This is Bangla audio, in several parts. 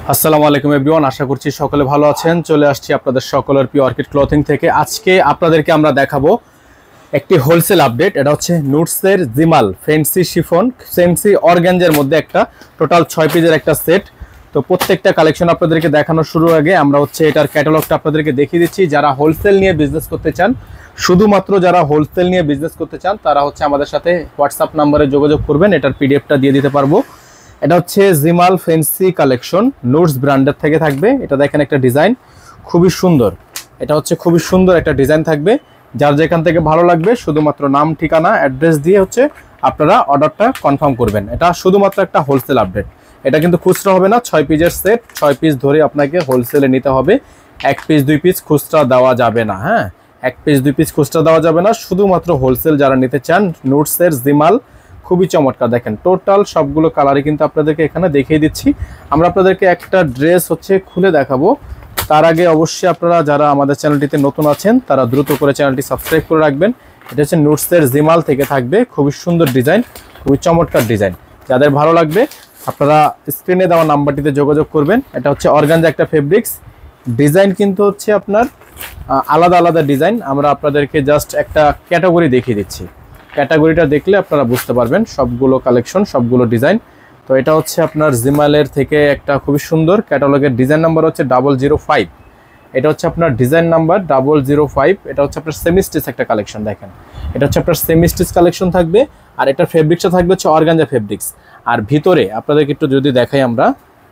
আসসালামু আলাইকুম এভরিওয়ান, আশা করছি সকলে ভালো আছেন। চলে আসছি আপনাদের সকলের প্রিয় অর্কিড ক্লথিং থেকে। আজকে আপনাদেরকে আমরা দেখাবো একটি হোলসেল আপডেট। এটা হচ্ছে নুটসের জিমাল ফ্যান্সি শিফন ফ্যান্সি অর্গানজার মধ্যে একটা টোটাল 6 পিসের একটা সেট। তো প্রত্যেকটা কালেকশন আপনাদেরকে দেখানোর শুরুর আগে আমরা হচ্ছে এটার ক্যাটালগটা আপনাদেরকে দেখিয়ে দিচ্ছি। যারা হোলসেল নিয়ে বিজনেস করতে চান, শুধুমাত্র যারা হোলসেল নিয়ে বিজনেস করতে চান তারা হচ্ছে আমাদের সাথে হোয়াটসঅ্যাপ নাম্বারে যোগাযোগ করবেন, এটার পিডিএফটা দিয়ে দিতে পারবো। এটা হচ্ছে জিমাল ফ্যান্সি কালেকশন, নুটস ব্র্যান্ডের থেকে থাকবে। এটা দেখেন একটা ডিজাইন খুবই সুন্দর, এটা হচ্ছে খুবই সুন্দর একটা ডিজাইন থাকবে। যার যেখান থেকে ভালো লাগবে শুধুমাত্র নাম, ঠিকানা, অ্যাড্রেস দিয়ে হচ্ছে আপনারা অর্ডারটা কনফার্ম করবেন। এটা শুধুমাত্র একটা হোলসেল আপডেট, এটা কিন্তু খুচরা হবে না। 6 পিসের সেট, 6 পিস ধরে আপনাকে হোলসেলে নিতে হবে। 1 পিস 2 পিস খুচরা দেওয়া যাবে না। হ্যাঁ, 1 পিস 2 পিস খুচরা দেওয়া যাবে না, শুধুমাত্র হোলসেল যারা নিতে চান। নুটসের জিমাল খুবই চমৎকার, দেখেন টোটাল সবগুলো কালারই কিন্তু আপনাদেরকে এখানে দেখিয়ে দিচ্ছি। আমরা আপনাদেরকে একটা ড্রেস হচ্ছে খুলে দেখাবো। তার আগে অবশ্যই আপনারা যারা আমাদের চ্যানেলটিতে নতুন আছেন তারা দ্রুত করে চ্যানেলটি সাবস্ক্রাইব করে রাখবেন। এটা হচ্ছে নুটসের জিমাল থেকে থাকবে, খুবই সুন্দর ডিজাইন, খুবই চমৎকার ডিজাইন। যাদের ভালো লাগবে আপনারা স্ক্রিনে দেওয়া নাম্বারটিতে যোগাযোগ করবেন। এটা হচ্ছে অর্গানজা একটা ফেব্রিক্স ডিজাইন, কিন্তু হচ্ছে আপনার আলাদা আলাদা ডিজাইন। আমরা আপনাদেরকে জাস্ট একটা ক্যাটাগরি দেখিয়ে দিচ্ছি, ক্যাটাগরিটা দেখলে আপনারা বুঝতে পারবেন সবগুলো কালেকশন, সবগুলো ডিজাইন। তো এটা হচ্ছে আপনার জিমালের থেকে একটা খুবই সুন্দর ক্যাটালগের ডিজাইন নাম্বার হচ্ছে 005। এটা হচ্ছে আপনার ডিজাইন নাম্বার 005। এটা হচ্ছে আপনার সেমিস্টিচ একটা কালেকশন, দেখেন এটা হচ্ছে আপনার সেমিস্টিচ কালেকশন থাকবে। আর এটার ফেব্রিক্সটা থাকবে হচ্ছে অর্গানজা ফেব্রিক্স। আর ভিতরে আপনাদেরকে একটু যদি দেখাই আমরা,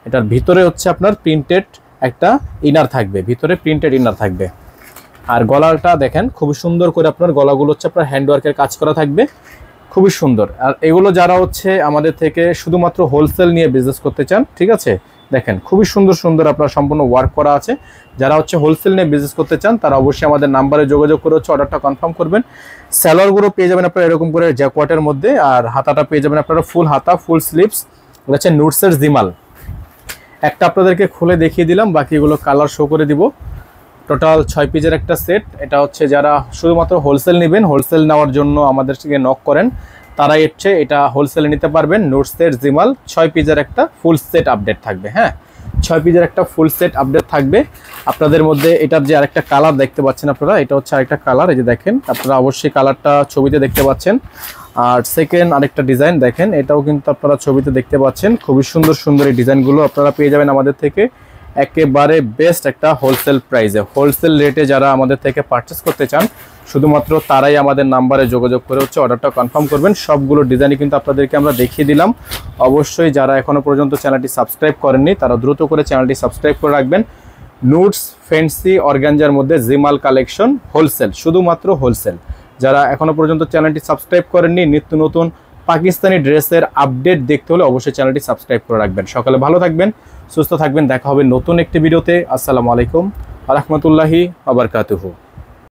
এটার ভিতরে হচ্ছে আপনার প্রিন্টেড একটা ইনার থাকবে, ভিতরে প্রিন্টেড ইনার থাকবে। আর গলাটা দেখেন খুবই সুন্দর করে আপনার গলাগুলো হচ্ছে আপনার হ্যান্ডওয়ার্কের কাজ করা থাকবে, খুবই সুন্দর। আর এগুলো যারা হচ্ছে আমাদের থেকে শুধুমাত্র হোলসেল নিয়ে বিজনেস করতে চান, ঠিক আছে, দেখেন খুবই সুন্দর সুন্দর আপনার সম্পূর্ণ ওয়ার্ক করা আছে। যারা হচ্ছে হোলসেল নিয়ে বিজনেস করতে চান তারা অবশ্যই আমাদের নাম্বারে যোগাযোগ করে হচ্ছে অর্ডারটা কনফার্ম করবেন। স্যালোয়ারগুলো পেয়ে যাবেন আপনারা এরকম করে জ্যাকওয়াটের মধ্যে, আর হাতাটা পেয়ে যাবেন আপনারা ফুল হাতা, ফুল স্লিভস। এটা হচ্ছে নুটসের জিমাল। একটা আপনাদেরকে খুলে দেখিয়ে দিলাম, বাকিগুলো কালার শো করে দিব। টোটাল 6 পিসের একটা সেট। এটা হচ্ছে যারা শুধুমাত্র হোলসেল নেবেন, হোলসেল নেওয়ার জন্য আমাদের সঙ্গে নক করেন, তারাই হচ্ছে এটা হোলসেলে নিতে পারবেন। নুটসের জিমাল 6 পিসের একটা ফুল সেট আপডেট থাকবে। হ্যাঁ, 6 পিসের একটা ফুল সেট আপডেট থাকবে আপনাদের মধ্যে। এটার যে আরেকটা কালার দেখতে পাচ্ছেন আপনারা, এটা হচ্ছে আরেকটা কালার, এই যে দেখেন আপনারা অবশ্যই কালারটা ছবিতে দেখতে পাচ্ছেন। আর সেকেন্ড আরেকটা ডিজাইন দেখেন, এটাও কিন্তু আপনারা ছবিতে দেখতে পাচ্ছেন। খুবই সুন্দর সুন্দর এই ডিজাইনগুলো আপনারা পেয়ে যাবেন আমাদের থেকে একেবারে বেস্ট একটা হোলসেল প্রাইসে, হোলসেল রেটে। যারা আমাদের থেকে পারচেস করতে চান শুধুমাত্র তারাই আমাদের নাম্বারে যোগাযোগ করে হচ্ছে অর্ডারটা কনফার্ম করবেন। সবগুলো ডিজাইনই কিন্তু আপনাদেরকে আমরা দেখিয়ে দিলাম। অবশ্যই যারা এখনো পর্যন্ত চ্যানেলটি সাবস্ক্রাইব করেননি তারা দ্রুত করে চ্যানেলটি সাবস্ক্রাইব করে রাখবেন। নুটস ফ্যান্সি অর্গানজার মধ্যে জিমাল কালেকশন হোলসেল, শুধুমাত্র হোলসেল। যারা এখনো পর্যন্ত চ্যানেলটি সাবস্ক্রাইব করেননি, নিত্য নতুন পাকিস্তানি ড্রেসের আপডেট দেখতে হলে অবশ্যই চ্যানেলটি সাবস্ক্রাইব করে রাখবেন। সকালে ভালো থাকবেন, সুস্থ থাকবেন, দেখা হবে নতুন একটি ভিডিওতে। আসসালামু আলাইকুম ওয়া রাহমাতুল্লাহি ওয়া বারাকাতুহু।